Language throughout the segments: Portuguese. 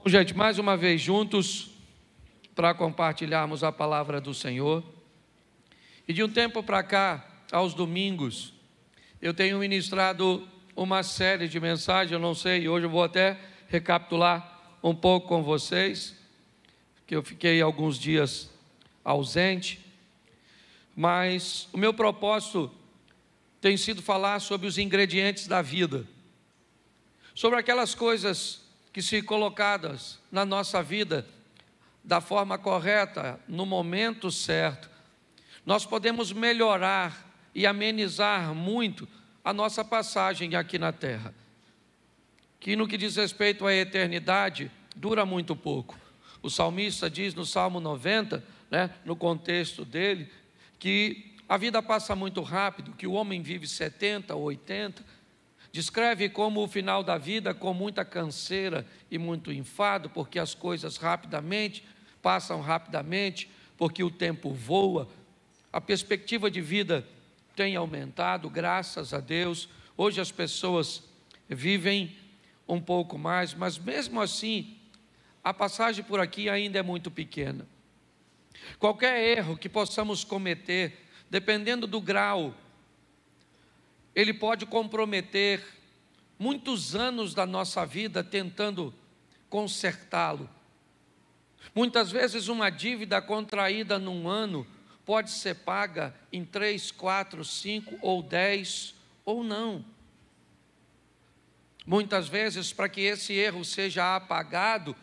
Gente, mais uma vez juntos para compartilharmos a palavra do Senhor. E de um tempo para cá, aos domingos, eu tenho ministrado uma série de mensagens, eu não sei, hoje eu vou até recapitular um pouco com vocês, que eu fiquei alguns dias ausente, mas o meu propósito tem sido falar sobre os ingredientes da vida, sobre aquelas coisas que, se colocadas na nossa vida da forma correta, no momento certo, nós podemos melhorar e amenizar muito a nossa passagem aqui na terra, que no que diz respeito à eternidade, dura muito pouco. O salmista diz no Salmo 90, no contexto dele, que a vida passa muito rápido, que o homem vive 70 ou 80, descreve como o final da vida com muita canseira e muito enfado, porque as coisas passam rapidamente, porque o tempo voa. A perspectiva de vida tem aumentado, graças a Deus. Hoje as pessoas vivem um pouco mais, mas mesmo assim, a passagem por aqui ainda é muito pequena. Qualquer erro que possamos cometer, dependendo do grau, ele pode comprometer muitos anos da nossa vida tentando consertá-lo. Muitas vezes uma dívida contraída num ano pode ser paga em 3, 4, 5 ou 10 ou não. Muitas vezes, para que esse erro seja apagado,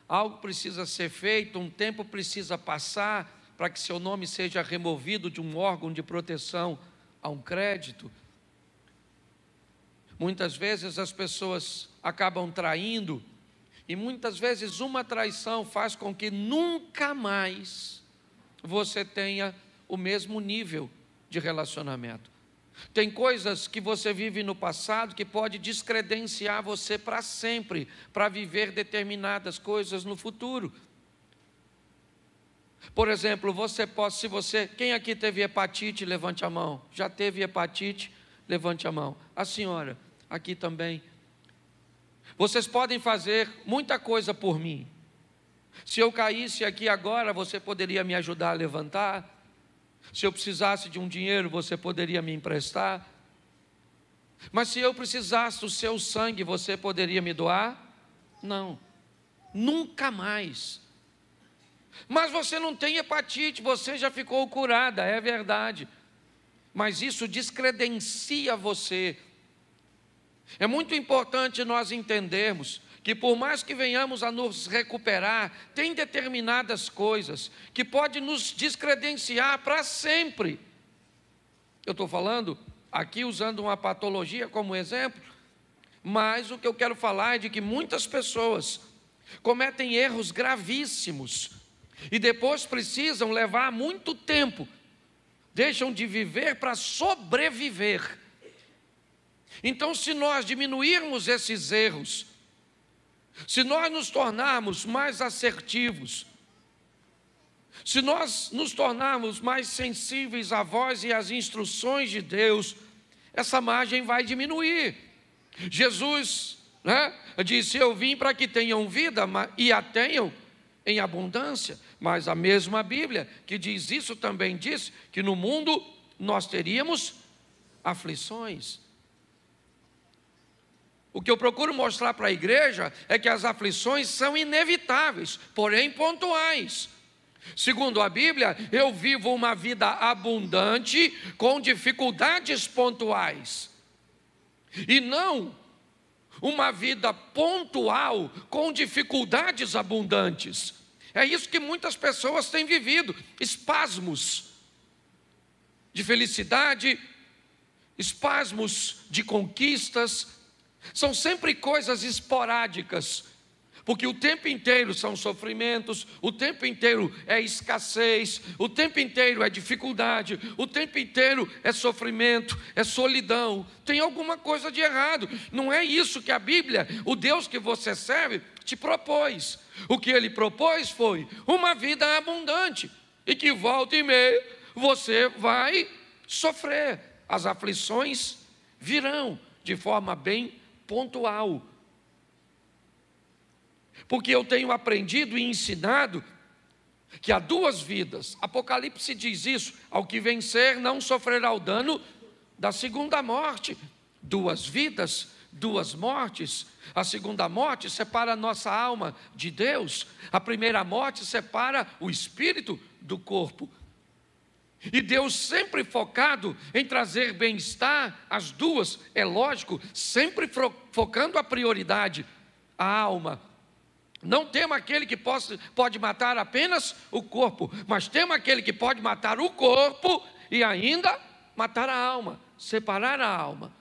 algo precisa ser feito, um tempo precisa passar para que seu nome seja removido de um órgão de proteção a um crédito. Muitas vezes as pessoas acabam traindo, e muitas vezes uma traição faz com que nunca mais você tenha o mesmo nível de relacionamento. Tem coisas que você vive no passado que pode descredenciar você para sempre, para viver determinadas coisas no futuro. Por exemplo, quem aqui teve hepatite, levante a mão. Já teve hepatite? Levante a mão. A senhora, aqui também. Vocês podem fazer muita coisa por mim. Se eu caísse aqui agora, você poderia me ajudar a levantar. Se eu precisasse de um dinheiro, você poderia me emprestar. Mas se eu precisasse do seu sangue, você poderia me doar? Não, nunca mais. Mas você não tem hepatite, você já ficou curada, é verdade. Mas isso descredencia você. É muito importante nós entendermos que, por mais que venhamos a nos recuperar, tem determinadas coisas que podem nos descredenciar para sempre. Eu estou falando aqui usando uma patologia como exemplo, mas o que eu quero falar é de que muitas pessoas cometem erros gravíssimos e depois precisam levar muito tempo, deixam de viver para sobreviver. Então, se nós diminuirmos esses erros, se nós nos tornarmos mais assertivos, se nós nos tornarmos mais sensíveis à voz e às instruções de Deus, essa margem vai diminuir. Jesus disse: eu vim para que tenham vida e a tenham em abundância. Mas a mesma Bíblia que diz isso também diz que no mundo nós teríamos aflições. O que eu procuro mostrar para a igreja é que as aflições são inevitáveis, porém pontuais. Segundo a Bíblia, eu vivo uma vida abundante com dificuldades pontuais, e não uma vida pontual com dificuldades abundantes. É isso que muitas pessoas têm vivido, espasmos de felicidade, espasmos de conquistas. São sempre coisas esporádicas, porque o tempo inteiro são sofrimentos, o tempo inteiro é escassez, o tempo inteiro é dificuldade, o tempo inteiro é sofrimento, é solidão. Tem alguma coisa de errado. Não é isso que a Bíblia, o Deus que você serve, te propôs. O que Ele propôs foi uma vida abundante, e que volta e meia você vai sofrer. As aflições virão de forma bem pontual. Porque eu tenho aprendido e ensinado que há duas vidas. Apocalipse diz isso: ao que vencer não sofrerá o dano da segunda morte. Duas vidas, duas mortes. A segunda morte separa a nossa alma de Deus. A primeira morte separa o espírito do corpo. E Deus sempre focado em trazer bem-estar, as duas, é lógico, sempre focando a prioridade, a alma. Não temos aquele que pode matar apenas o corpo, mas temos aquele que pode matar o corpo e ainda matar a alma, separar a alma.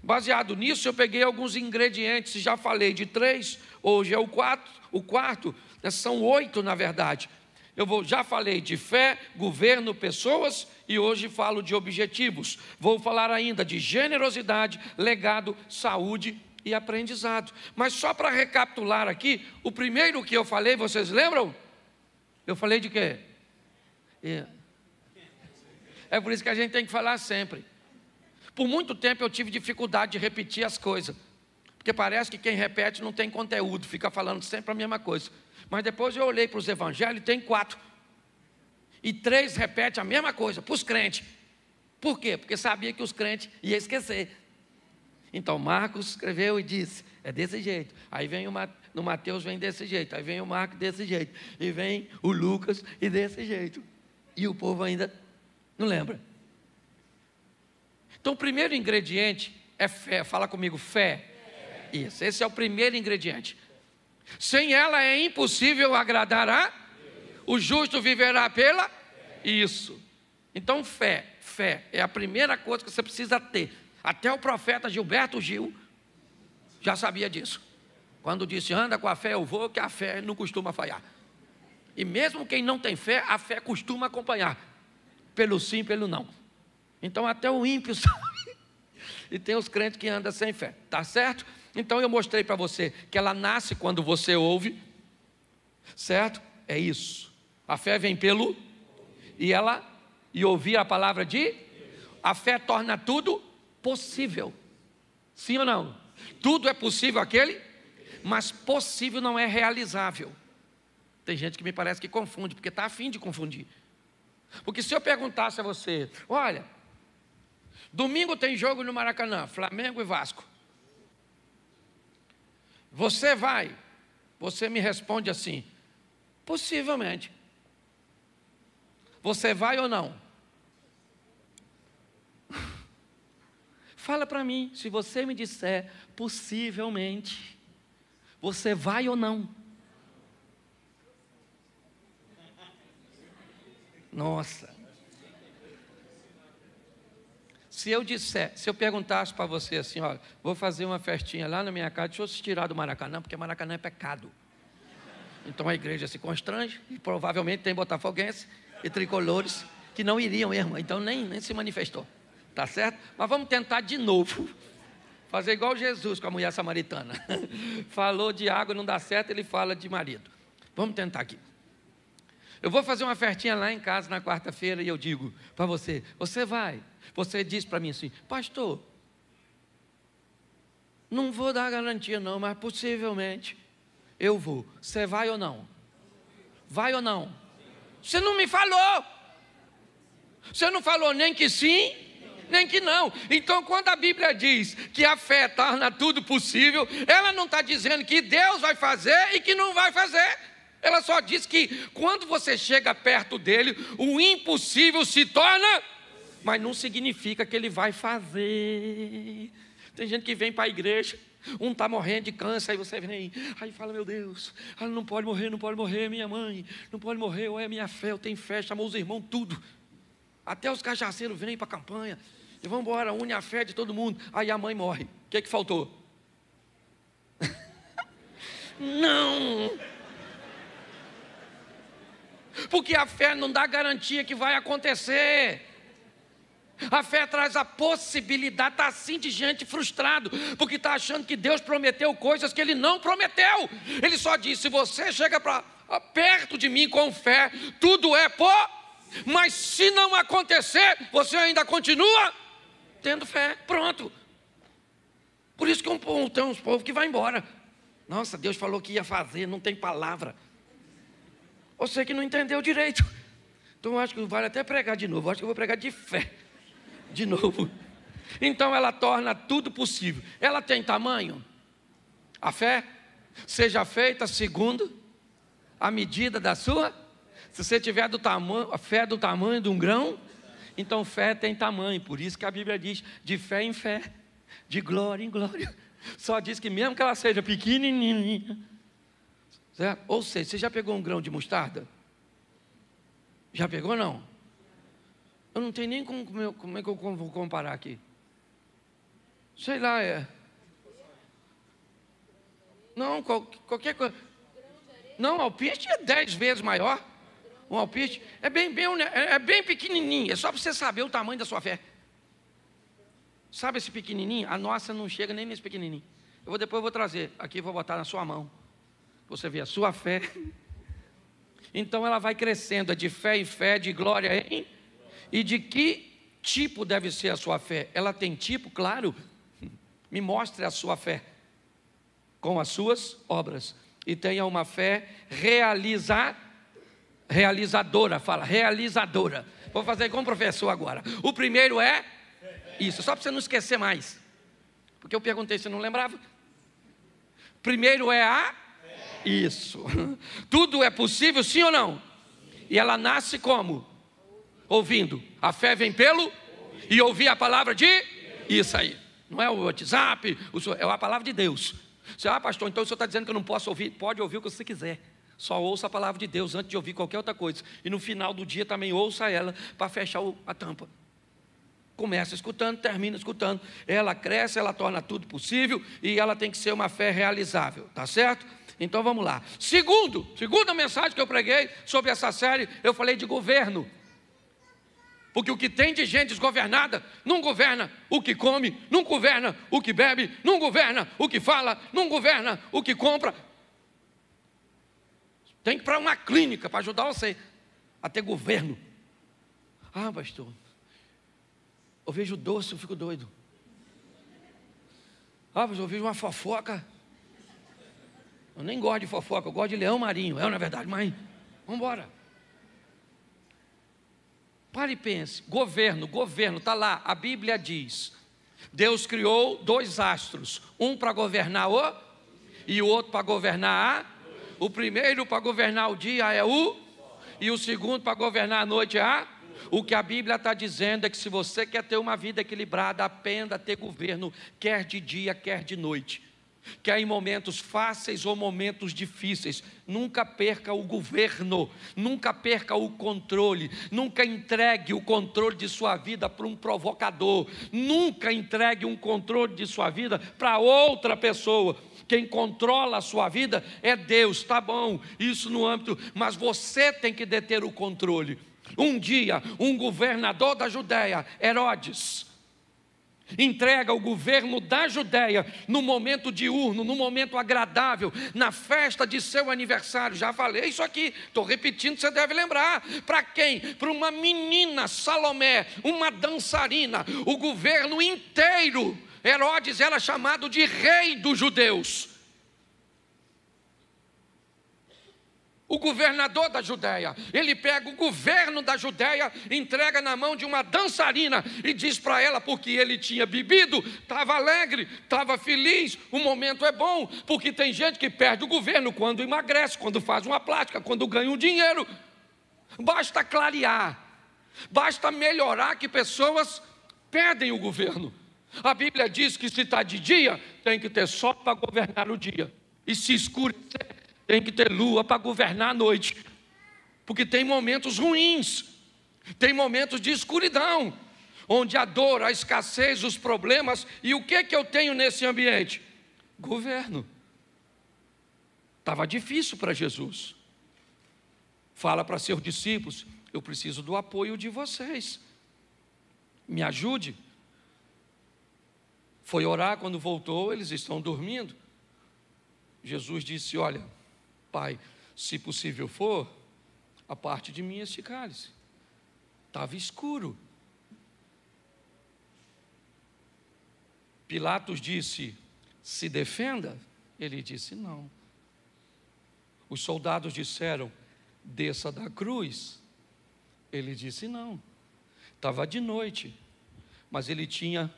Baseado nisso, eu peguei alguns ingredientes, já falei de 3, hoje é o quarto, são 8 na verdade. Já falei de fé, governo, pessoas e hoje falo de objetivos. Vou falar ainda de generosidade, legado, saúde e aprendizado. Mas só para recapitular aqui, o primeiro que eu falei, vocês lembram? Eu falei de quê? É por isso que a gente tem que falar sempre. Por muito tempo eu tive dificuldade de repetir as coisas, porque parece que quem repete não tem conteúdo, fica falando sempre a mesma coisa. Mas depois eu olhei para os evangelhos e tem 4. E 3 repete a mesma coisa, para os crentes. Por quê? Porque sabia que os crentes iam esquecer. Então Marcos escreveu e disse, é desse jeito. Aí vem no Mateus vem desse jeito. Aí vem o Marcos desse jeito. E vem o Lucas e desse jeito. E o povo ainda não lembra. Então o primeiro ingrediente é fé. Fala comigo, fé. Isso, esse é o primeiro ingrediente. Sem ela é impossível agradar a Deus. O justo viverá pela isso. Então fé é a primeira coisa que você precisa ter. Até o profeta Gilberto Gil já sabia disso. Quando disse, anda com a fé eu vou, que a fé não costuma falhar. E mesmo quem não tem fé, a fé costuma acompanhar. Pelo sim, pelo não. Então até o ímpio sabe. E tem os crentes que andam sem fé, tá certo? Então eu mostrei para você que ela nasce quando você ouve, certo? É isso. A fé vem pelo e ouvir a palavra de a fé torna tudo possível. Sim ou não? Tudo é possível aquele, mas possível não é realizável. Tem gente que me parece que confunde, porque está a fim de confundir. Porque se eu perguntasse a você, olha, domingo tem jogo no Maracanã, Flamengo e Vasco. Você vai? Você me responde assim, possivelmente. Você vai ou não? Fala para mim, se você me disser, possivelmente, você vai ou não? Nossa. Se eu perguntasse para você assim, olha, vou fazer uma festinha lá na minha casa, deixa eu se tirar do Maracanã, porque Maracanã é pecado. Então a igreja se constrange, e provavelmente tem botafoguenses e tricolores que não iriam mesmo, então nem se manifestou, tá certo? Mas vamos tentar de novo, fazer igual Jesus com a mulher samaritana. Falou de água, não dá certo, ele fala de marido. Vamos tentar aqui. Eu vou fazer uma festinha lá em casa na quarta-feira e eu digo para você, você vai? Você diz para mim assim, pastor, não vou dar garantia não, mas possivelmente eu vou. Você vai ou não? Vai ou não? Você não me falou. Você não falou nem que sim, nem que não. Então quando a Bíblia diz que a fé torna tudo possível, ela não está dizendo que Deus vai fazer e que não vai fazer. Ela só diz que quando você chega perto dele, o impossível se torna, mas não significa que ele vai fazer. Tem gente que vem para a igreja, um está morrendo de câncer, aí você vem, aí fala, meu Deus, ela não pode morrer, minha mãe, não pode morrer, ou é minha fé, eu tenho fé, chamou os irmãos, tudo. Até os cajaceiros vêm para a campanha, e vão embora, une a fé de todo mundo, aí a mãe morre. O que faltou? Não! Porque a fé não dá garantia que vai acontecer. A fé traz a possibilidade, está assim de gente frustrado, porque está achando que Deus prometeu coisas que Ele não prometeu. Ele só disse, se você chega perto de mim com fé, tudo é mas se não acontecer, você ainda continua tendo fé, pronto. Por isso que tem uns povos que vai embora. Nossa, Deus falou que ia fazer, não tem palavra. Você que não entendeu direito. Então eu acho que vale até pregar de novo. Eu acho que eu vou pregar de fé. De novo. Então ela torna tudo possível. Ela tem tamanho? A fé? Seja feita segundo a medida da sua. Se você tiver a fé do tamanho de um grão, então fé tem tamanho. Por isso que a Bíblia diz de fé em fé, de glória em glória. Só diz que mesmo que ela seja pequenininha, certo? Ou seja, você já pegou um grão de mostarda? Já pegou, não? Eu não tenho nem como é que eu vou comparar aqui. Sei lá, não, qualquer coisa. Não, alpiste é 10 vezes maior. Um alpiste é bem pequenininho. É só para você saber o tamanho da sua fé. Sabe esse pequenininho? A nossa não chega nem nesse pequenininho. Depois eu vou trazer. Aqui vou botar na sua mão. Você vê a sua fé. Então ela vai crescendo, é de fé em fé, de glória em. E de que tipo deve ser a sua fé? Ela tem tipo, claro. Me mostre a sua fé com as suas obras. E tenha uma fé realizadora. Fala, realizadora. Vou fazer como professor agora. O primeiro é isso, só para você não esquecer mais. Porque eu perguntei, você não lembrava? Primeiro é isso. Tudo é possível, sim ou não? E ela nasce como? Ouvindo. A fé vem pelo e ouvir a palavra de isso aí. Não é o WhatsApp, é a palavra de Deus. Você, pastor, então o senhor está dizendo que eu não posso ouvir? Pode ouvir o que você quiser. Só ouça a palavra de Deus antes de ouvir qualquer outra coisa. E no final do dia também ouça ela para fechar a tampa. Começa escutando, termina escutando. Ela cresce, ela torna tudo possível e ela tem que ser uma fé realizável. Tá certo? Então vamos lá. Segunda mensagem que eu preguei sobre essa série, eu falei de governo. Porque o que tem de gente desgovernada, não governa o que come, não governa o que bebe, não governa o que fala, não governa o que compra. Tem que ir para uma clínica para ajudar você a ter governo. Pastor, eu vejo doce, eu fico doido. Pastor, eu vejo uma fofoca. Eu nem gosto de fofoca, eu gosto de leão marinho. Na verdade, mas vamos embora. Pare e pense, governo, está lá, a Bíblia diz, Deus criou 2 astros, um para governar e o outro para governar o primeiro para governar o dia é e o segundo para governar a noite é O que a Bíblia está dizendo é que se você quer ter uma vida equilibrada, aprenda a ter governo, quer de dia, quer de noite. Quer em momentos fáceis ou momentos difíceis, nunca perca o governo, nunca perca o controle, nunca entregue o controle de sua vida para um provocador, nunca entregue um controle de sua vida para outra pessoa. Quem controla a sua vida é Deus, tá bom, isso no âmbito, mas você tem que deter o controle. Um dia, um governador da Judéia, Herodes, entrega o governo da Judéia no momento diurno, no momento agradável, na festa de seu aniversário. Já falei isso aqui, estou repetindo, você deve lembrar. Para quem? Para uma menina, Salomé, uma dançarina. O governo inteiro, Herodes era chamado de rei dos judeus. O governador da Judéia, ele pega o governo da Judéia, entrega na mão de uma dançarina e diz para ela, porque ele tinha bebido, estava alegre, estava feliz, o momento é bom, porque tem gente que perde o governo quando emagrece, quando faz uma plástica, quando ganha um dinheiro. Basta clarear, basta melhorar que pessoas perdem o governo. A Bíblia diz que se está de dia, tem que ter sol para governar o dia, e se escurecer, tem que ter lua para governar a noite, porque tem momentos ruins, tem momentos de escuridão, onde a dor, a escassez, os problemas, e o que eu tenho nesse ambiente? Governo. Estava difícil para Jesus. Fala para seus discípulos, eu preciso do apoio de vocês, me ajude. Foi orar, quando voltou, eles estão dormindo. Jesus disse, olha, Pai, se possível for, a parte de mim este cálice. Estava escuro. Pilatos disse, se defenda. Ele disse: não. Os soldados disseram: desça da cruz. Ele disse: não. Estava de noite, mas ele tinha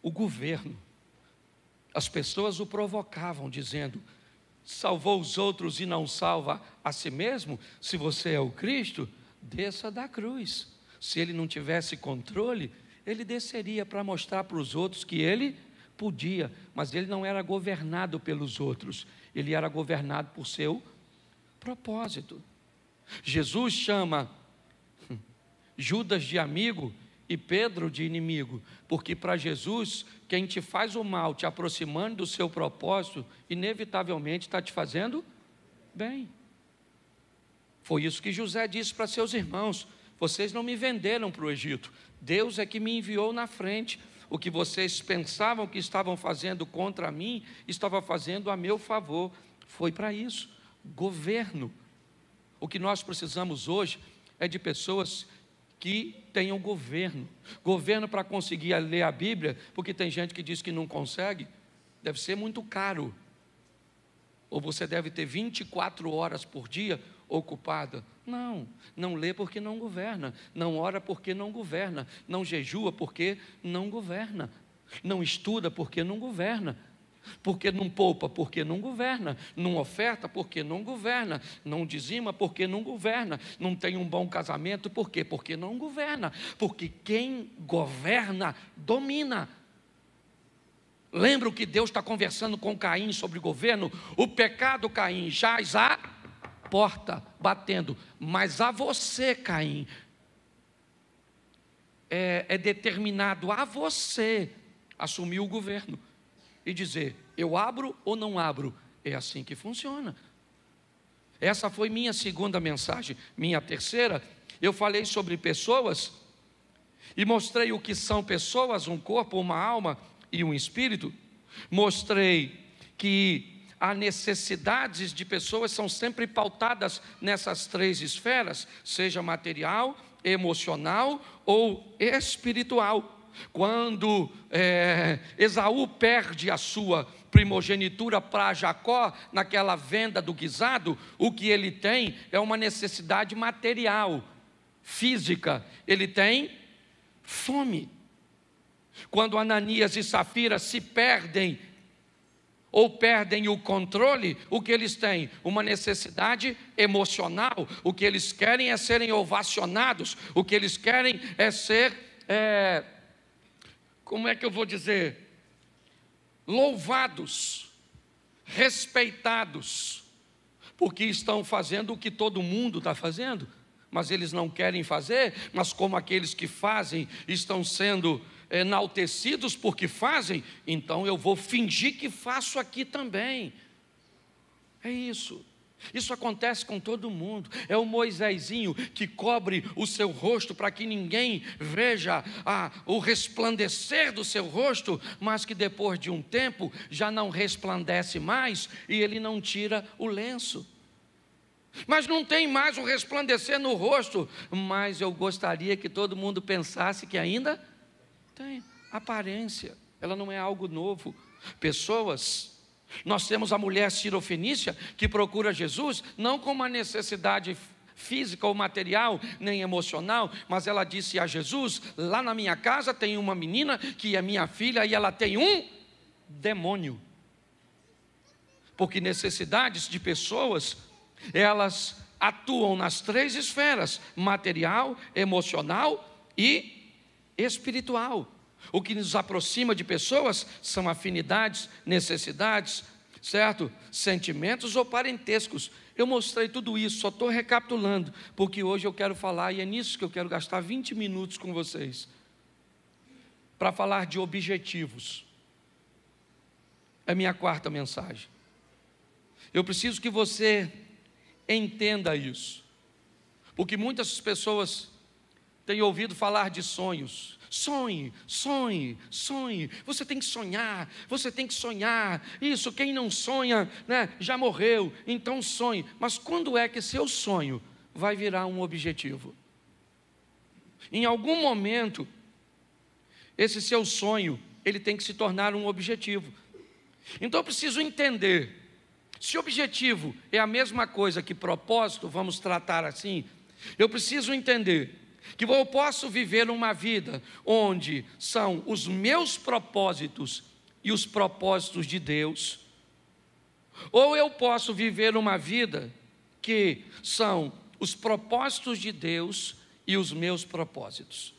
o governo. As pessoas o provocavam, dizendo: salvou os outros e não salva a si mesmo? Se você é o Cristo, desça da cruz. Se ele não tivesse controle, ele desceria para mostrar para os outros que ele podia, mas ele não era governado pelos outros, ele era governado por seu propósito. Jesus chama Judas de amigo e Pedro de inimigo, porque para Jesus, quem te faz o mal, te aproximando do seu propósito, inevitavelmente está te fazendo bem. Foi isso que José disse para seus irmãos: vocês não me venderam para o Egito, Deus é que me enviou na frente. O que vocês pensavam que estavam fazendo contra mim, estava fazendo a meu favor. Foi para isso. Governo. O que nós precisamos hoje é de pessoas que tenham governo. Governo para conseguir ler a Bíblia, porque tem gente que diz que não consegue. Deve ser muito caro. Ou você deve ter 24 horas por dia ocupada. Não lê porque não governa, não ora porque não governa, não jejua porque não governa, não estuda porque não governa, porque não poupa porque não governa, não oferta porque não governa, não dizima porque não governa, não tem um bom casamento por quê? Porque não governa, porque quem governa domina. Lembra que Deus está conversando com Caim sobre governo? O pecado, Caim, jaz à porta, batendo, mas a você, Caim, é determinado a você assumir o governo e dizer: eu abro ou não abro? É assim que funciona. Essa foi minha segunda mensagem. Minha terceira, eu falei sobre pessoas e mostrei o que são pessoas: um corpo, uma alma e um espírito. Mostrei que as necessidades de pessoas são sempre pautadas nessas três esferas, seja material, emocional ou espiritual. Quando Esaú perde a sua primogenitura para Jacó, naquela venda do guisado, o que ele tem é uma necessidade material, física. Ele tem fome. Quando Ananias e Safira se perdem, ou perdem o controle, o que eles têm? Uma necessidade emocional. O que eles querem é serem ovacionados, o que eles querem é ser, como é que eu vou dizer? Louvados, respeitados, porque estão fazendo o que todo mundo está fazendo, mas eles não querem fazer. Mas como aqueles que fazem estão sendo enaltecidos porque fazem, então eu vou fingir que faço aqui também. É isso. Isso acontece com todo mundo. É o Moisésinho que cobre o seu rosto para que ninguém veja o resplandecer do seu rosto, mas que depois de um tempo já não resplandece mais e ele não tira o lenço. Mas não tem mais o resplandecer no rosto, mas eu gostaria que todo mundo pensasse que ainda tem aparência, ela não é algo novo. Pessoas, nós temos a mulher cirofenícia que procura Jesus, não com uma necessidade física ou material, nem emocional, mas ela disse a Jesus: lá na minha casa tem uma menina que é minha filha e ela tem um demônio. Porque necessidades de pessoas, elas atuam nas três esferas: material, emocional e espiritual. O que nos aproxima de pessoas são afinidades, necessidades, certo? Sentimentos ou parentescos. Eu mostrei tudo isso, só estou recapitulando, porque hoje eu quero falar, e é nisso que eu quero gastar 20 minutos com vocês, para falar de objetivos. É a minha quarta mensagem. Eu preciso que você entenda isso, porque muitas pessoas têm ouvido falar de sonhos. Sonhe, sonhe, sonhe. Você tem que sonhar, você tem que sonhar. Isso, quem não sonha, né, já morreu, então sonhe. Mas quando é que seu sonho vai virar um objetivo? Em algum momento, esse seu sonho, ele tem que se tornar um objetivo. Então eu preciso entender, se objetivo é a mesma coisa que propósito, vamos tratar assim, eu preciso entender que eu posso viver uma vida onde são os meus propósitos e os propósitos de Deus, ou eu posso viver uma vida que são os propósitos de Deus e os meus propósitos.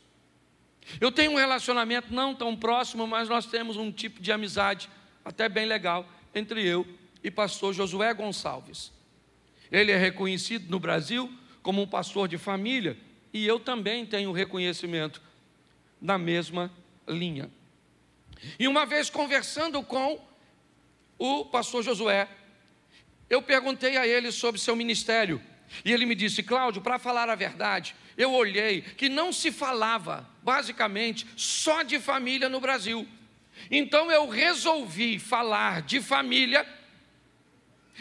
Eu tenho um relacionamento não tão próximo, mas nós temos um tipo de amizade até bem legal entre eu e pastor Josué Gonçalves. Ele é reconhecido no Brasil como um pastor de família, e eu também tenho reconhecimento na mesma linha. E uma vez conversando com o pastor Josué, eu perguntei a ele sobre seu ministério, e ele me disse: Cláudio, para falar a verdade, eu olhei que não se falava, basicamente, só de família no Brasil. Então eu resolvi falar de família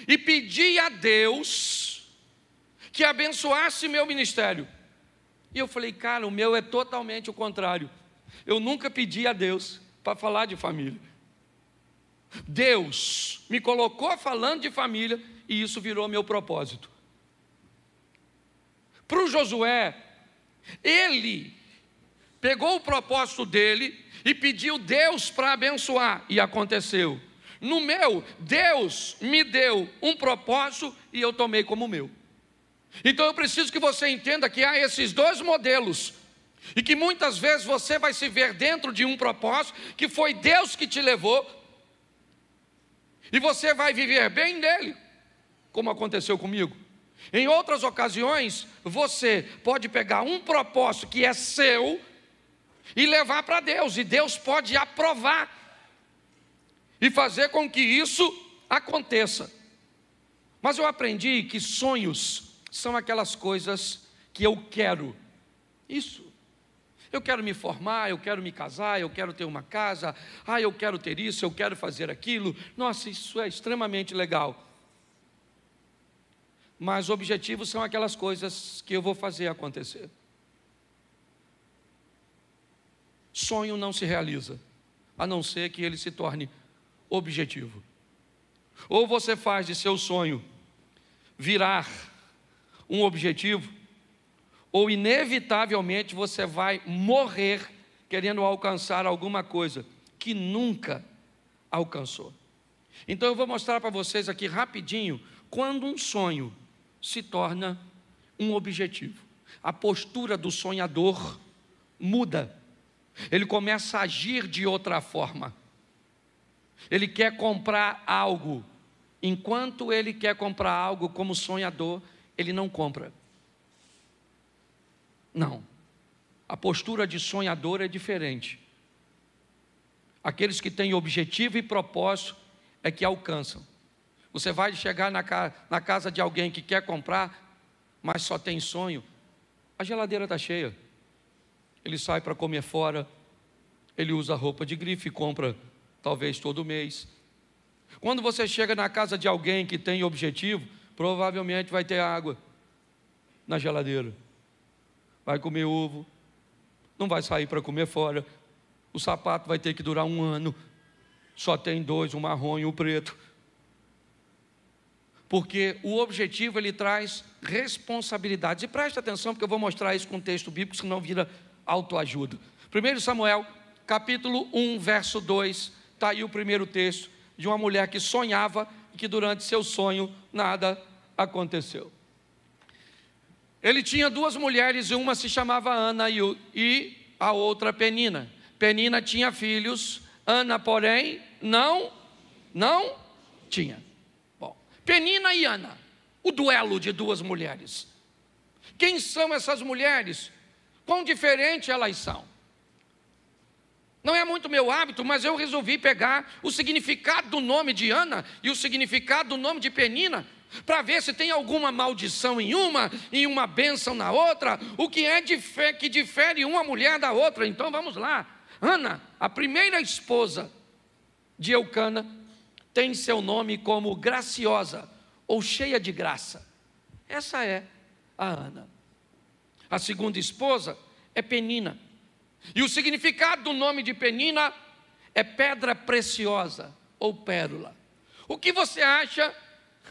e pedi a Deus que abençoasse meu ministério. E eu falei: cara, o meu é totalmente o contrário. Eu nunca pedi a Deus para falar de família. Deus me colocou falando de família e isso virou meu propósito. Para o Josué, ele pegou o propósito dele e pediu Deus para abençoar, e aconteceu. No meu, Deus me deu um propósito e eu tomei como meu. Então eu preciso que você entenda que há esses dois modelos, e que muitas vezes você vai se ver dentro de um propósito que foi Deus que te levou, e você vai viver bem nele, como aconteceu comigo. Em outras ocasiões, você pode pegar um propósito que é seu e levar para Deus, e Deus pode aprovar e fazer com que isso aconteça. Mas eu aprendi que sonhos são aquelas coisas que eu quero. Isso. Eu quero me formar, eu quero me casar, eu quero ter uma casa, eu quero ter isso, eu quero fazer aquilo. Nossa, isso é extremamente legal. Mas objetivos são aquelas coisas que eu vou fazer acontecer. Sonho não se realiza, a não ser que ele se torne objetivo. Ou você faz de seu sonho virar um objetivo, ou inevitavelmente você vai morrer querendo alcançar alguma coisa que nunca alcançou. Então eu vou mostrar para vocês aqui rapidinho quando um sonho se torna um objetivo. A postura do sonhador muda. Ele começa a agir de outra forma. Ele quer comprar algo. Enquanto ele quer comprar algo como sonhador, ele não compra. Não. A postura de sonhador é diferente. Aqueles que têm objetivo e propósito é que alcançam. Você vai chegar na casa de alguém que quer comprar, mas só tem sonho. A geladeira está cheia. Ele sai para comer fora, ele usa roupa de grife e compra talvez todo mês. Quando você chega na casa de alguém que tem objetivo, provavelmente vai ter água na geladeira. Vai comer ovo, não vai sair para comer fora. O sapato vai ter que durar 1 ano. Só tem 2, o marrom e o preto. Porque o objetivo, ele traz responsabilidades. E preste atenção, porque eu vou mostrar isso com um texto bíblico, senão vira autoajuda. 1 Samuel, capítulo 1, verso 2, está aí o primeiro texto de uma mulher que sonhava e que durante seu sonho nada aconteceu. Ele tinha 2 mulheres, e uma se chamava Ana e a outra Penina. Penina tinha filhos, Ana, porém, não tinha. Bom, Penina e Ana, o duelo de 2 mulheres. Quem são essas mulheres? Quão diferente elas são? Não é muito meu hábito, mas eu resolvi pegar o significado do nome de Ana e o significado do nome de Penina, para ver se tem alguma maldição em uma e uma bênção na outra, o que é que difere uma mulher da outra. Então vamos lá. Ana, a primeira esposa de Eucana, tem seu nome como graciosa ou cheia de graça. Essa é a Ana. A segunda esposa é Penina. E o significado do nome de Penina é pedra preciosa ou pérola? O que você acha,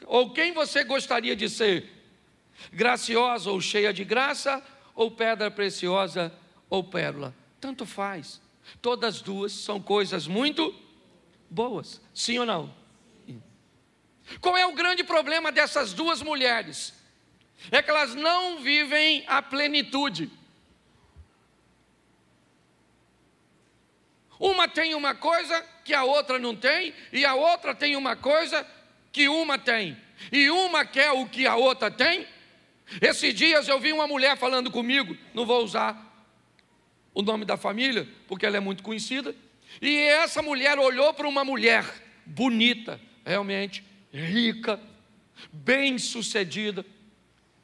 ou quem você gostaria de ser? Graciosa ou cheia de graça, ou pedra preciosa ou pérola? Tanto faz. Todas as duas são coisas muito boas, sim ou não? Qual é o grande problema dessas duas mulheres? É que elas não vivem a plenitude. Uma tem uma coisa que a outra não tem, e a outra tem uma coisa que uma tem, e uma quer o que a outra tem. Esses dias eu vi uma mulher falando comigo, não vou usar o nome da família, porque ela é muito conhecida, e essa mulher olhou para uma mulher bonita, realmente, rica, bem-sucedida,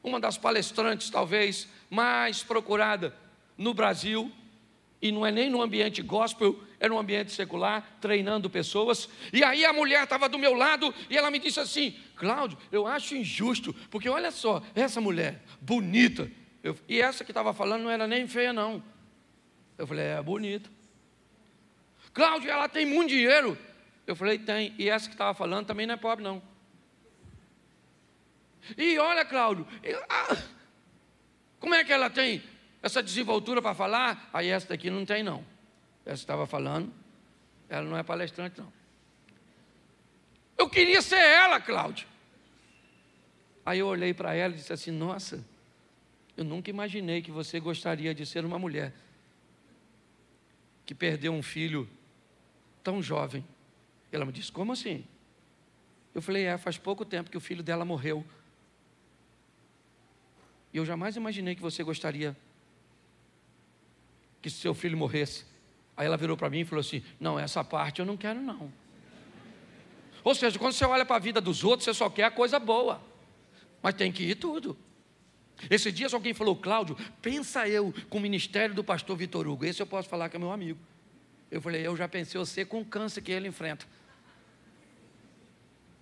uma das palestrantes talvez mais procurada no Brasil, e não é nem no ambiente gospel, é no ambiente secular, treinando pessoas. E aí a mulher estava do meu lado, e ela me disse assim: Cláudio, eu acho injusto, porque olha só, essa mulher, bonita, e essa que estava falando não era nem feia não. Eu falei, é bonita. Cláudio, ela tem muito dinheiro. Eu falei, tem, e essa que estava falando também não é pobre não. E olha, Cláudio, como é que ela tem essa desenvoltura para falar? Aí essa daqui não tem não. Essa que estava falando, ela não é palestrante não. Eu queria ser ela, Cláudio. Aí eu olhei para ela e disse assim, nossa, eu nunca imaginei que você gostaria de ser uma mulher que perdeu um filho tão jovem. Ela me disse, como assim? Eu falei, faz pouco tempo que o filho dela morreu. E eu jamais imaginei que você gostaria que seu filho morresse. Aí ela virou para mim e falou assim, não, essa parte eu não quero não. Ou seja, quando você olha para a vida dos outros, você só quer a coisa boa, mas tem que ir tudo. Esse dia alguém falou, Cláudio, pensa eu com o ministério do pastor Vitor Hugo, esse eu posso falar que é meu amigo. Eu falei, eu já pensei você com o câncer que ele enfrenta.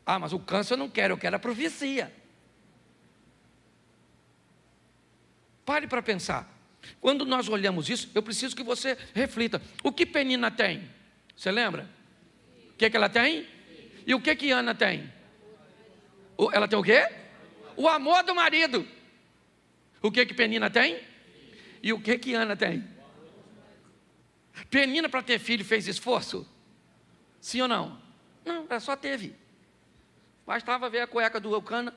Ah, mas o câncer eu não quero, eu quero a profecia. Pare para pensar. Quando nós olhamos isso, eu preciso que você reflita. O que Penina tem? Você lembra? O que ela tem? E o que Ana tem? Ela tem o quê? O amor do marido. O que Penina tem? E o que Ana tem? Penina, para ter filho, fez esforço? Sim ou não? Não, ela só teve. Bastava ver a cueca do Eucana.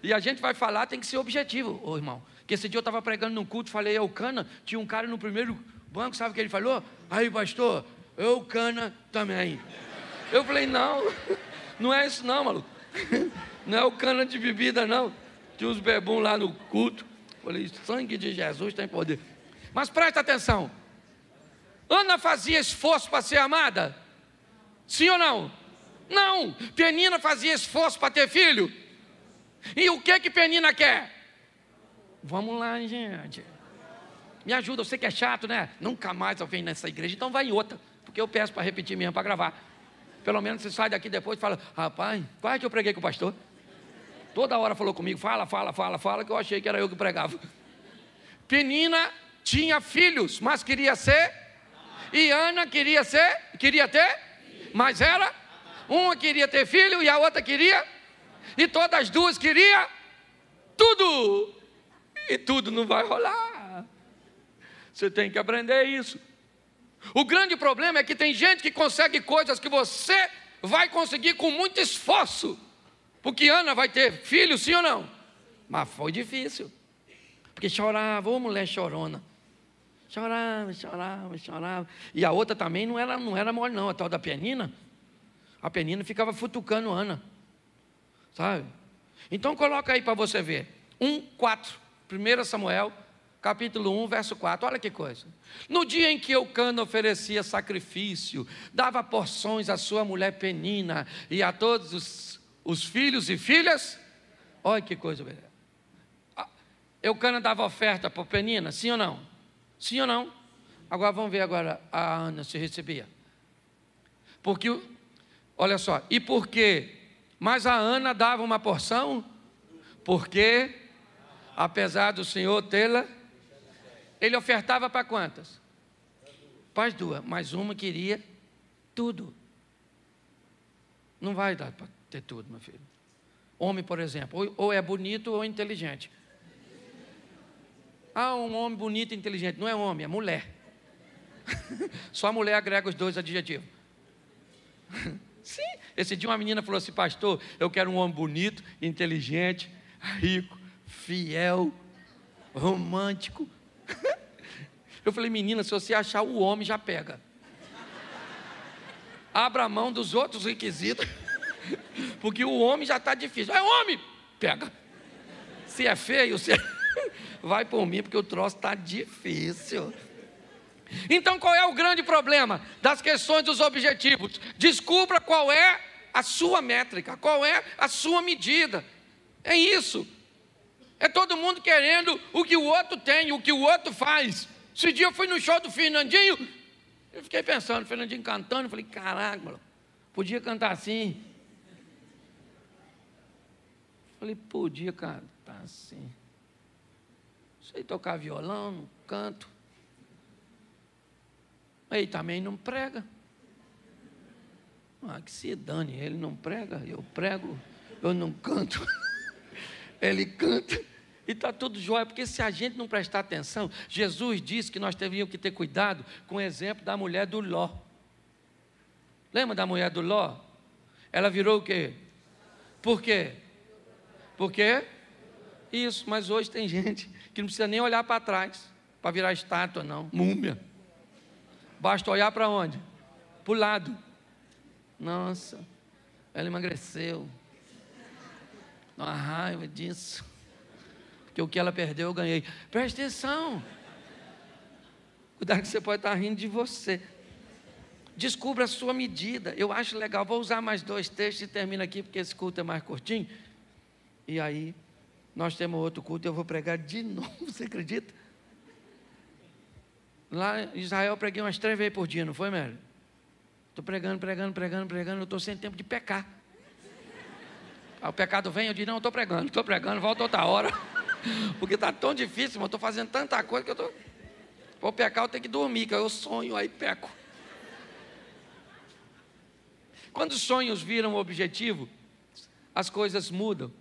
E a gente vai falar, tem que ser objetivo, ô irmão. Porque esse dia eu estava pregando num culto, falei Eucana, tinha um cara no primeiro banco, sabe o que ele falou? Aí, pastor, Eucana também. Eu falei, não, não é isso não, maluco. Não é Eucana de bebida não. Tinha uns bebum lá no culto. Falei, sangue de Jesus tem poder. Mas presta atenção. Ana fazia esforço para ser amada? Sim ou não? Não. Penina fazia esforço para ter filho? E o que Penina quer? Vamos lá, gente. Me ajuda, eu sei que é chato, né? Nunca mais eu venho nessa igreja, então vai em outra. Porque eu peço para repetir mesmo, para gravar. Pelo menos você sai daqui depois e fala, rapaz, qual é que eu preguei com o pastor? Toda hora falou comigo, fala, que eu achei que era eu que pregava. Penina tinha filhos, mas queria ser. E Ana queria ter, mas era. Uma queria ter filho e a outra queria. E todas as duas queriam tudo. E tudo não vai rolar. Você tem que aprender isso. O grande problema é que tem gente que consegue coisas que você vai conseguir com muito esforço. Porque Ana vai ter filho, sim ou não? Mas foi difícil. Porque chorava, ô mulher chorona. Chorava. E a outra também não era mole não, a tal da Penina. A Penina ficava futucando Ana. Sabe? Então coloca aí para você ver. 1:4. 1 Samuel, capítulo 1, verso 4. Olha que coisa. No dia em que Eucana oferecia sacrifício, dava porções à sua mulher Penina e a todos os filhos e filhas. Olha que coisa. Eucana dava oferta para Penina, sim ou não? Sim ou não? Agora vamos ver agora a Ana se recebia. Porque, olha só, e por quê? Mas a Ana dava uma porção, porque, apesar do Senhor tê-la, ele ofertava para quantas? Para as duas, mas uma queria tudo. Não vai dar para ter tudo, meu filho. Homem, por exemplo, ou é bonito ou é inteligente. Ah, um homem bonito e inteligente. Não é homem, é mulher. Só a mulher agrega os dois adjetivos. Sim. Esse dia uma menina falou assim: pastor, eu quero um homem bonito, inteligente, rico, fiel, romântico. Eu falei: menina, se você achar o homem, já pega. Abra a mão dos outros requisitos, porque o homem já está difícil. É homem, pega. Se é feio, vai por mim, porque o troço está difícil. Então, qual é o grande problema das questões dos objetivos? Descubra qual é a sua métrica, qual é a sua medida. É isso. É todo mundo querendo o que o outro tem, o que o outro faz. Esse dia eu fui no show do Fernandinho, eu fiquei pensando, o Fernandinho cantando, eu falei: caraca, mano, podia cantar assim. Eu falei: podia cantar assim. Sei tocar violão, não canto. Ele também não prega. Ah, que se dane, ele não prega, eu prego, eu não canto. Ele canta e está tudo jóia, porque se a gente não prestar atenção, Jesus disse que nós teríamos que ter cuidado com o exemplo da mulher do Ló. Lembra da mulher do Ló? Ela virou o quê? Por quê? Por quê? Isso, mas hoje tem gente que não precisa nem olhar para trás, para virar estátua não, múmia. Basta olhar para onde? Para o lado. Nossa, ela emagreceu. Dá uma raiva disso. Porque o que ela perdeu eu ganhei. Preste atenção. Cuidado que você pode estar rindo de você. Descubra a sua medida. Eu acho legal. Vou usar mais 2 textos e termino aqui, porque esse culto é mais curtinho. E aí, nós temos outro culto e eu vou pregar de novo. Você acredita? Lá em Israel eu preguei umas 3 vezes por dia, não foi, Mary? Estou pregando, eu estou sem tempo de pecar. Aí o pecado vem, eu digo: não, estou pregando, volta outra hora. Porque está tão difícil, mas eu estou fazendo tanta coisa que eu estou... Vou pecar, eu tenho que dormir, que eu sonho, aí peco. Quando os sonhos viram o objetivo, as coisas mudam.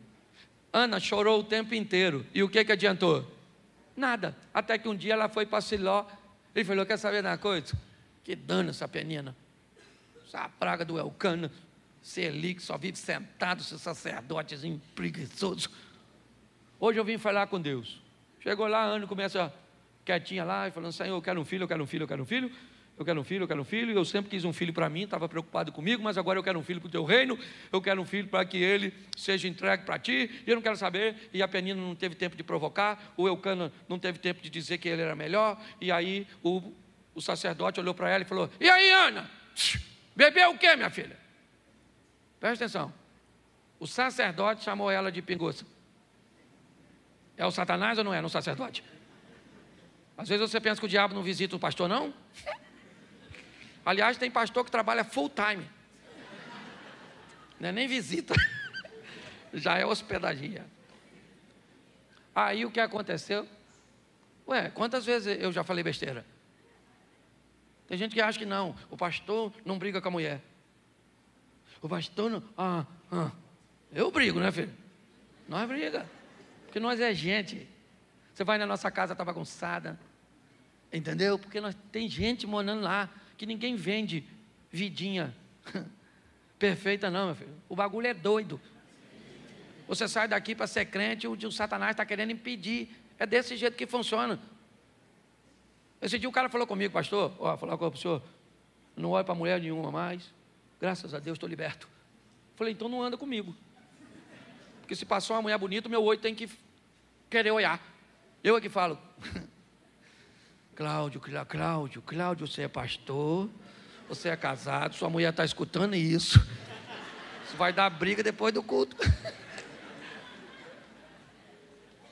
Ana chorou o tempo inteiro, e o que adiantou? Nada, até que um dia ela foi para Siló. Ele falou: quer saber da coisa? Que dano essa penina, essa praga do Elcana, esse Eli que só vive sentado, esse sacerdotezinho preguiçoso. Hoje eu vim falar com Deus. Chegou lá, a Ana começa quietinha lá, e falando: Senhor, eu quero um filho, eu quero um filho, eu quero um filho, eu quero um filho, eu quero um filho. Eu sempre quis um filho para mim, estava preocupado comigo, mas agora eu quero um filho para o teu reino, eu quero um filho para que ele seja entregue para ti, e eu não quero saber. E a penina não teve tempo de provocar, o Elcana não teve tempo de dizer que ele era melhor, e aí o sacerdote olhou para ela e falou: e aí, Ana, bebeu o que, minha filha? Presta atenção, o sacerdote chamou ela de pinguça. É o Satanás ou não é? No sacerdote? Às vezes você pensa que o diabo não visita o pastor, não? Aliás, tem pastor que trabalha full time, não é nem visita, já é hospedaria. Aí o que aconteceu? Ué, quantas vezes eu já falei besteira? Tem gente que acha que não, o pastor não briga com a mulher. O pastor não... Eu brigo, né, filho? Nós briga, porque nós é gente. Você vai na nossa casa, está bagunçada, entendeu? Porque tem gente morando lá, que ninguém vende vidinha perfeita não, meu filho. O bagulho é doido. Você sai daqui para ser crente, o Satanás está querendo impedir. É desse jeito que funciona. Esse dia o cara falou comigo: pastor, falar com o senhor, não olho para mulher nenhuma mais, graças a Deus estou liberto. Falei: então não anda comigo, porque se passou uma mulher bonita, o meu olho tem que querer olhar. Eu é que falo: Cláudio, você é pastor, você é casado, sua mulher está escutando isso. Isso vai dar briga depois do culto.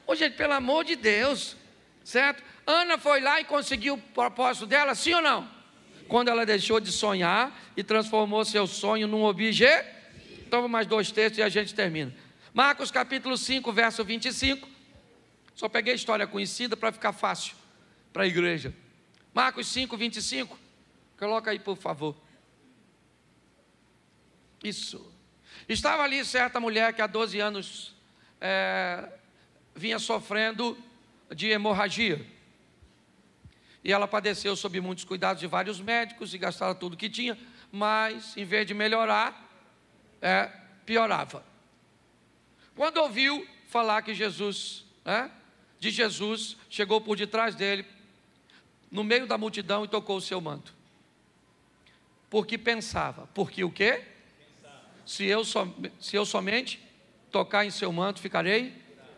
Ô gente, pelo amor de Deus, certo? Ana foi lá e conseguiu o propósito dela, sim ou não? Quando ela deixou de sonhar e transformou seu sonho num objeto. Então, mais 2 textos e a gente termina. Marcos capítulo 5, verso 25. Só peguei a história conhecida para ficar fácil para a igreja. Marcos 5, 25. Coloca aí, por favor. Isso. Estava ali certa mulher que há 12 anos vinha sofrendo de hemorragia. E ela padeceu sob muitos cuidados de vários médicos e gastava tudo que tinha, mas em vez de melhorar, piorava. Quando ouviu falar que Jesus, chegou por detrás dele, no meio da multidão, e tocou o seu manto. Porque pensava, porque o quê? Se eu somente tocar em seu manto, ficarei?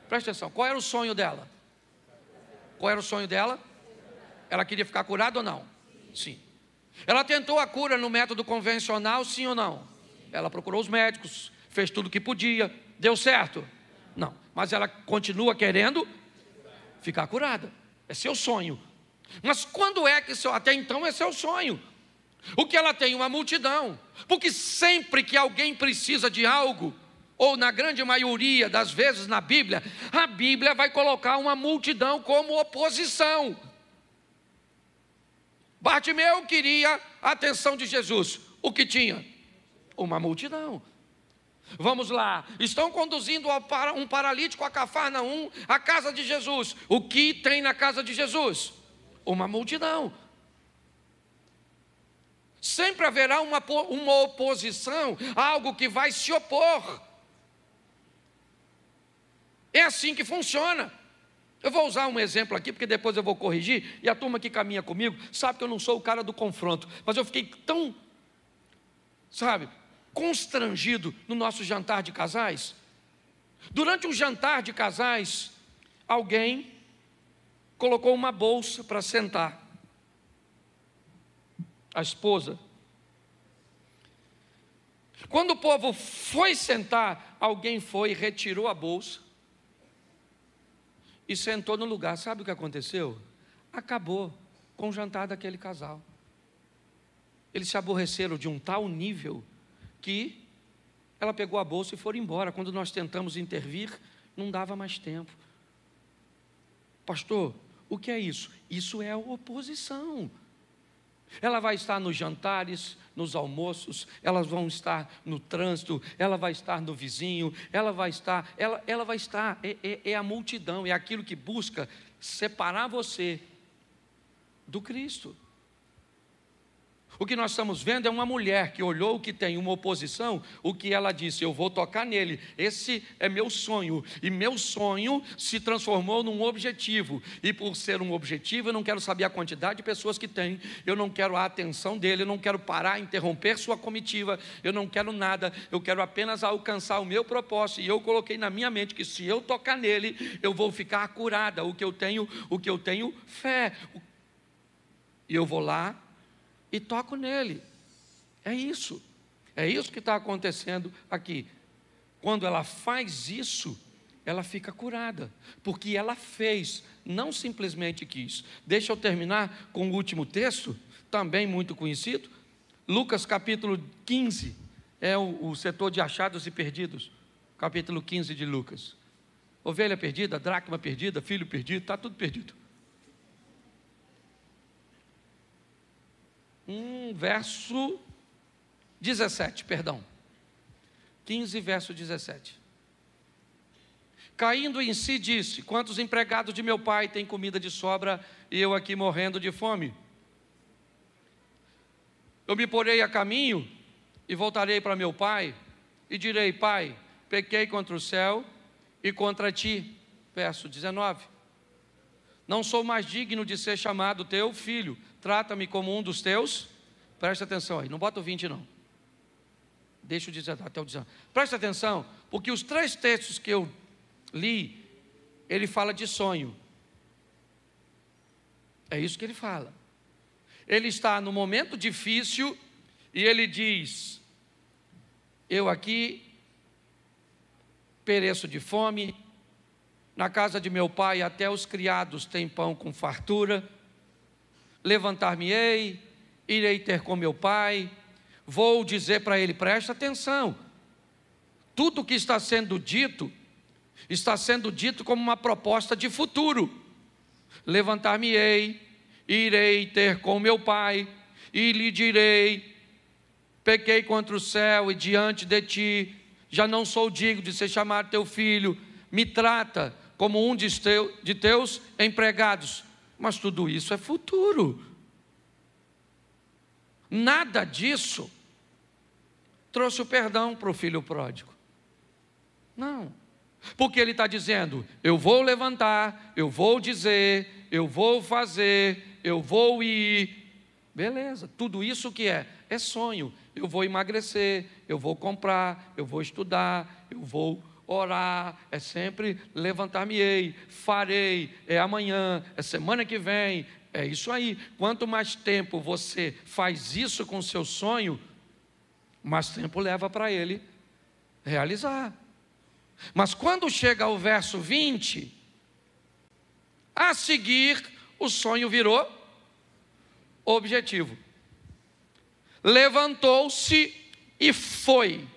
Presta atenção, qual era o sonho dela? Qual era o sonho dela? Ela queria ficar curada ou não? Sim. Ela tentou a cura no método convencional, sim ou não? Ela procurou os médicos, fez tudo o que podia, deu certo? Não, mas ela continua querendo ficar curada, é seu sonho. Mas quando é que até então é seu sonho? O que ela tem? Uma multidão, porque sempre que alguém precisa de algo, ou na grande maioria das vezes na Bíblia, a Bíblia vai colocar uma multidão como oposição. Bartimeu queria a atenção de Jesus, o que tinha? Uma multidão. Vamos lá, estão conduzindo um paralítico a Cafarnaum, a casa de Jesus. O que tem na casa de Jesus? Uma multidão. Sempre haverá uma oposição, algo que vai se opor. É assim que funciona. Eu vou usar um exemplo aqui, porque depois eu vou corrigir, e a turma que caminha comigo sabe que eu não sou o cara do confronto, mas eu fiquei tão, constrangido no nosso jantar de casais. Durante um jantar de casais, alguém colocou uma bolsa para sentar. A esposa. Quando o povo foi sentar, alguém foi e retirou a bolsa e sentou no lugar. Sabe o que aconteceu? Acabou com o jantar daquele casal. Eles se aborreceram de um tal nível que ela pegou a bolsa e foi embora. Quando nós tentamos intervir, não dava mais tempo. Pastor, o que é isso? Isso é a oposição. Ela vai estar nos jantares, nos almoços, elas vão estar no trânsito, ela vai estar no vizinho, ela vai estar, é a multidão, é aquilo que busca separar você do Cristo. O que nós estamos vendo é uma mulher que olhou que tem uma oposição, o que ela disse: eu vou tocar nele, esse é meu sonho, e meu sonho se transformou num objetivo, e por ser um objetivo, eu não quero saber a quantidade de pessoas que tem, eu não quero a atenção dele, eu não quero parar, interromper sua comitiva, eu não quero nada, eu quero apenas alcançar o meu propósito, e eu coloquei na minha mente que se eu tocar nele, eu vou ficar curada, o que eu tenho fé, e eu vou lá, e toco nele. É isso que está acontecendo aqui. Quando ela faz isso, ela fica curada, porque ela fez, não simplesmente quis. Deixa eu terminar com o último texto, também muito conhecido. Lucas capítulo 15, é o setor de achados e perdidos. Capítulo 15 de Lucas. Ovelha perdida, dracma perdida, filho perdido, está tudo perdido. Verso 17, perdão. 15, verso 17. Caindo em si, disse: quantos empregados de meu pai têm comida de sobra e eu aqui morrendo de fome? Eu me porei a caminho e voltarei para meu pai e direi: pai, pequei contra o céu e contra ti. Verso 19. Não sou mais digno de ser chamado teu filho, trata-me como um dos teus. Presta atenção aí, não bota o 20 não. Deixa eu dizer até o 19. Presta atenção, porque os 3 textos que eu li, ele fala de sonho. É isso que ele fala. Ele está no momento difícil e ele diz: eu aqui pereço de fome, na casa de meu pai até os criados têm pão com fartura, levantar-me-ei, irei ter com meu pai, vou dizer para ele, presta atenção, tudo que está sendo dito como uma proposta de futuro. Levantar-me-ei, irei ter com meu pai, e lhe direi, pequei contra o céu e diante de ti, já não sou digno de ser chamado teu filho, me trata como um de teus empregados. Mas tudo isso é futuro. Nada disso trouxe o perdão para o filho pródigo. Não. Porque ele está dizendo, eu vou levantar, eu vou dizer, eu vou fazer, eu vou ir. Beleza, tudo isso que é sonho. Eu vou emagrecer, eu vou comprar, eu vou estudar, eu vou orar, é sempre levantar-me-ei, farei, é amanhã, é semana que vem, é isso aí. Quanto mais tempo você faz isso com o seu sonho, mais tempo leva para ele realizar. Mas quando chega ao verso 20, a seguir o sonho virou objetivo. Levantou-se e foi.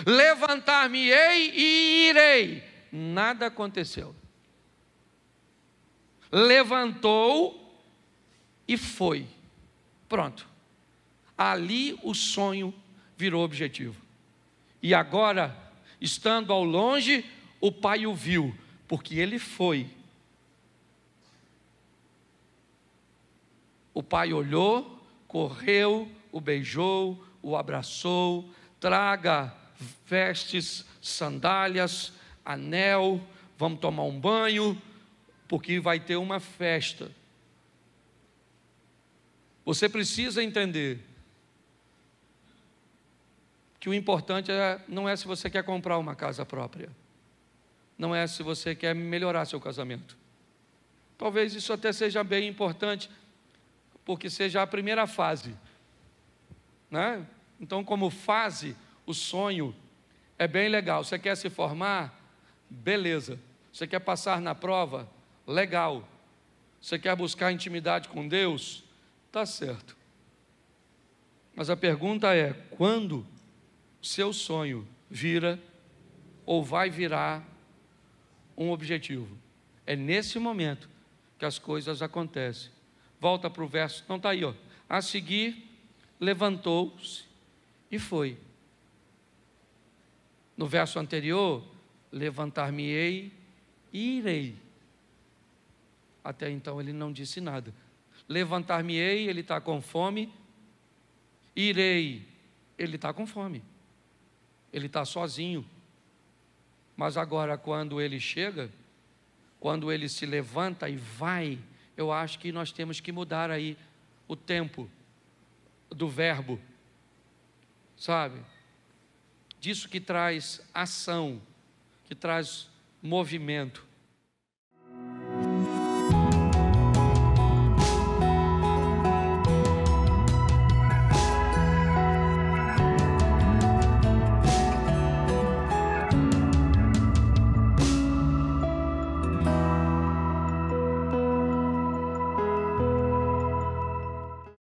Levantar-me-ei e irei. Nada aconteceu. Levantou e foi. Pronto. Ali o sonho virou objetivo. E agora, estando ao longe, o pai o viu, porque ele foi. O pai olhou, correu, o beijou, o abraçou, traga vestes, sandálias, anel, vamos tomar um banho, porque vai ter uma festa. Você precisa entender que o importante não é se você quer comprar uma casa própria, não é se você quer melhorar seu casamento. Talvez isso até seja bem importante, porque seja a primeira fase, né? Então, como fase, o sonho é bem legal. Você quer se formar? Beleza. Você quer passar na prova? Legal. Você quer buscar intimidade com Deus? Tá certo. Mas a pergunta é, quando seu sonho vira ou vai virar um objetivo? É nesse momento que as coisas acontecem. Volta para o verso, não está aí, ó. A seguir, levantou-se e foi. No verso anterior, levantar-me-ei e irei. Até então ele não disse nada. Levantar-me-ei, ele está com fome. Irei, ele está com fome. Ele está sozinho. Mas agora, quando ele chega, quando ele se levanta e vai, eu acho que nós temos que mudar aí o tempo do verbo, sabe? Disso que traz ação, que traz movimento.